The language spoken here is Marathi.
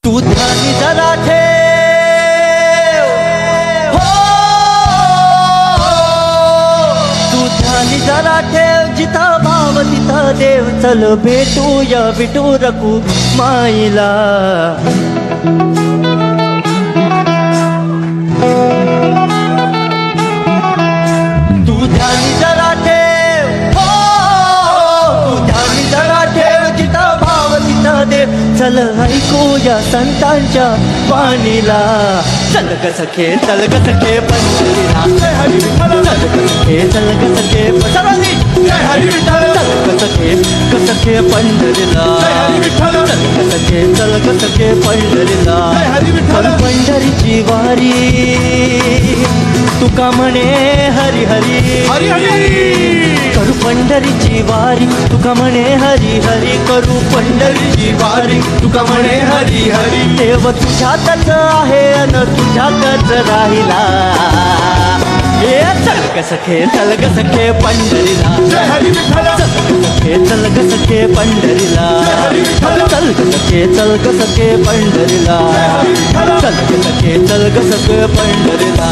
तू ध्यानी जरा ठेव, हो तू ध्यानी जरा ठेव, जिथं भाव तिथं देव. चल भेटूया विठू रखू माईला. तू ध्यानी जरा ठेव, हो तू ध्यानी जरा ठेव, जिथं भाव तिथं देव. चल ऐकूया संतांच्या वाणीला. चल ग सखे, चल ग सखे पंढरीला. जय हरी विठ्ठल. चल ग सखे, चल ग सखे पंढरीला. जय हरी विठ्ठल. चल ग सखे, ग सखे पंढरीला. जय हरी विठ्ठल. चल ग सखे, चल ग सखे पंढरीला. जय हरी विठ्ठल. पंढरीची वारी तुका म्हणे हरी हरी हरी हरी. करू पंढरीची वारी तुका म्हणे हरी हरी. करू पंढरीची वारी तुका म्हणे हरी हरी. देव तुझ्यातच आहे अन तुझ्यातच राहिला. हे चल ग सखे, चल ग सखे पंढरीला. जय हरी विठ्ठल. चल ग सखे, चल ग सखे पंढरीला. जय हरी विठ्ठल. चल ग सखे, चल ग सखे पंढरीला. जय हरी विठ्ठल. चल ग सखे, चल ग सखे पंढरीला.